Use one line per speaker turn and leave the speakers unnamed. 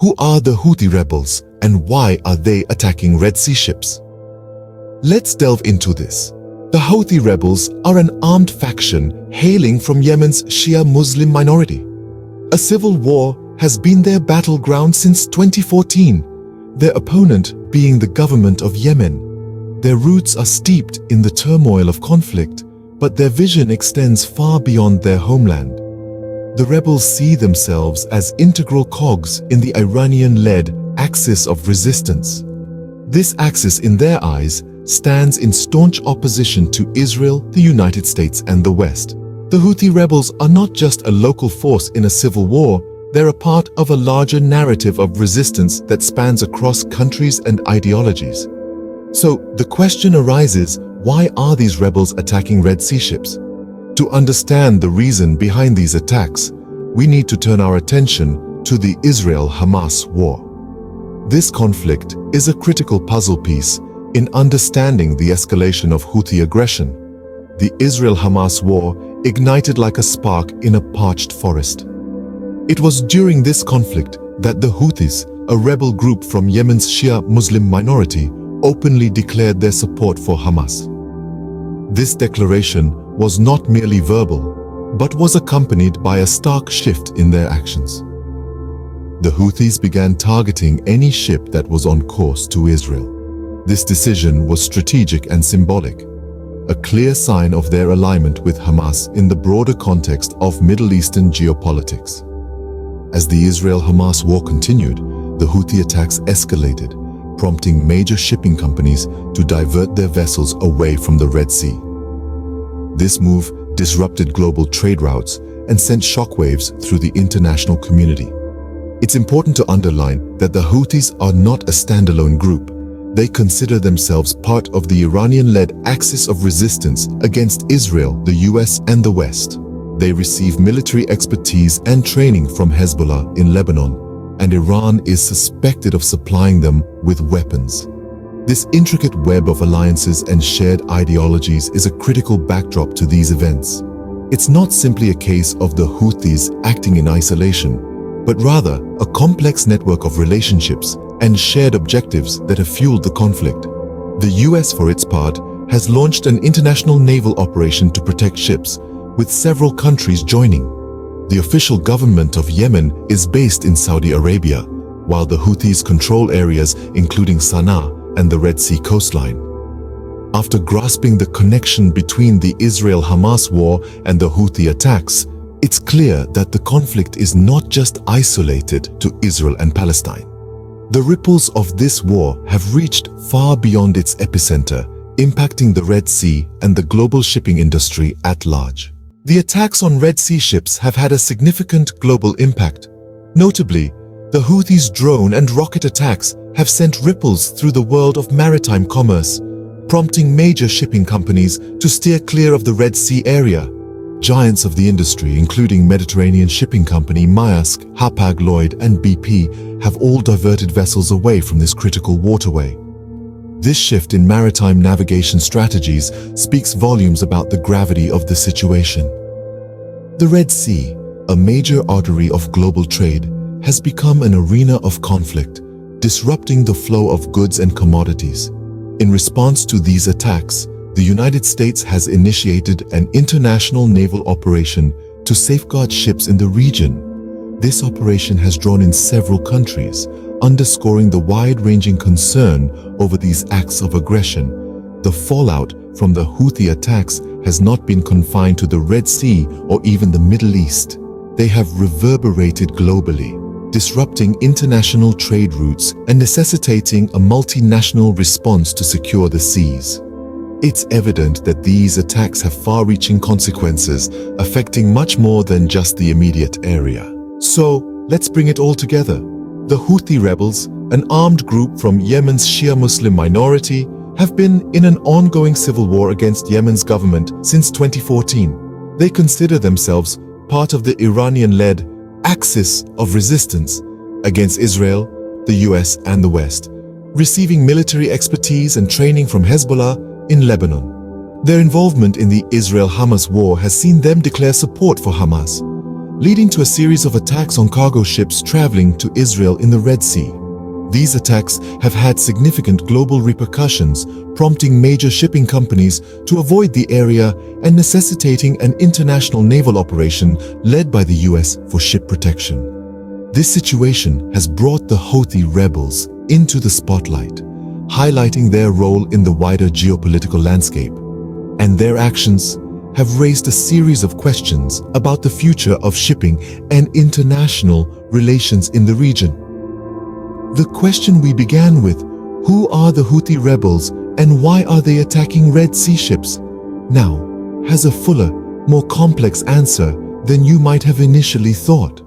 Who are the Houthi rebels and why are they attacking Red Sea ships? Let's delve into this. The Houthi rebels are an armed faction hailing from Yemen's Shia Muslim minority. A civil war has been their battleground since 2014, their opponent being the government of Yemen. Their roots are steeped in the turmoil of conflict, but their vision extends far beyond their homeland. The rebels see themselves as integral cogs in the Iranian-led axis of resistance. This axis, in their eyes, stands in staunch opposition to Israel, the United States, and the West. The Houthi rebels are not just a local force in a civil war, they're a part of a larger narrative of resistance that spans across countries and ideologies. So, the question arises, why are these rebels attacking Red Sea ships? To understand the reason behind these attacks, we need to turn our attention to the Israel-Hamas war. This conflict is a critical puzzle piece in understanding the escalation of Houthi aggression. The Israel-Hamas war ignited like a spark in a parched forest. It was during this conflict that the Houthis, a rebel group from Yemen's Shia Muslim minority, openly declared their support for Hamas. This declaration was not merely verbal, but was accompanied by a stark shift in their actions. The Houthis began targeting any ship that was on course to Israel. This decision was strategic and symbolic, a clear sign of their alignment with Hamas in the broader context of Middle Eastern geopolitics. As the Israel-Hamas war continued, the Houthi attacks escalated, prompting major shipping companies to divert their vessels away from the Red Sea. This move disrupted global trade routes and sent shockwaves through the international community. It's important to underline that the Houthis are not a standalone group. They consider themselves part of the Iranian-led axis of resistance against Israel, the US, and the West. They receive military expertise and training from Hezbollah in Lebanon, and Iran is suspected of supplying them with weapons. This intricate web of alliances and shared ideologies is a critical backdrop to these events. It's not simply a case of the Houthis acting in isolation, but rather a complex network of relationships and shared objectives that have fueled the conflict. The US, for its part, has launched an international naval operation to protect ships, with several countries joining. The official government of Yemen is based in Saudi Arabia, while the Houthis control areas including Sana'a and the Red Sea coastline. After grasping the connection between the Israel-Hamas war and the Houthi attacks, it's clear that the conflict is not just isolated to Israel and Palestine. The ripples of this war have reached far beyond its epicenter, impacting the Red Sea and the global shipping industry at large. The attacks on Red Sea ships have had a significant global impact. Notably, the Houthis' drone and rocket attacks have sent ripples through the world of maritime commerce, prompting major shipping companies to steer clear of the Red Sea area. Giants of the industry, including Mediterranean shipping company Maersk, Hapag-Lloyd, and BP, have all diverted vessels away from this critical waterway. This shift in maritime navigation strategies speaks volumes about the gravity of the situation. The Red Sea, a major artery of global trade, has become an arena of conflict, disrupting the flow of goods and commodities. In response to these attacks, the United States has initiated an international naval operation to safeguard ships in the region. This operation has drawn in several countries, underscoring the wide-ranging concern over these acts of aggression. The fallout from the Houthi attacks has not been confined to the Red Sea or even the Middle East. They have reverberated globally, disrupting international trade routes and necessitating a multinational response to secure the seas. It's evident that these attacks have far-reaching consequences, affecting much more than just the immediate area. So, let's bring it all together. The Houthi rebels, an armed group from Yemen's Shia Muslim minority, have been in an ongoing civil war against Yemen's government since 2014. They consider themselves part of the Iranian-led axis of resistance against Israel, the US, and the West, receiving military expertise and training from Hezbollah in Lebanon. Their involvement in the Israel-Hamas war has seen them declare support for Hamas, leading to a series of attacks on cargo ships traveling to Israel in the Red Sea. These attacks have had significant global repercussions, prompting major shipping companies to avoid the area and necessitating an international naval operation led by the US for ship protection. This situation has brought the Houthi rebels into the spotlight, highlighting their role in the wider geopolitical landscape. And their actions have raised a series of questions about the future of shipping and international relations in the region. The question we began with, who are the Houthi rebels and why are they attacking Red Sea ships, now has a fuller, more complex answer than you might have initially thought.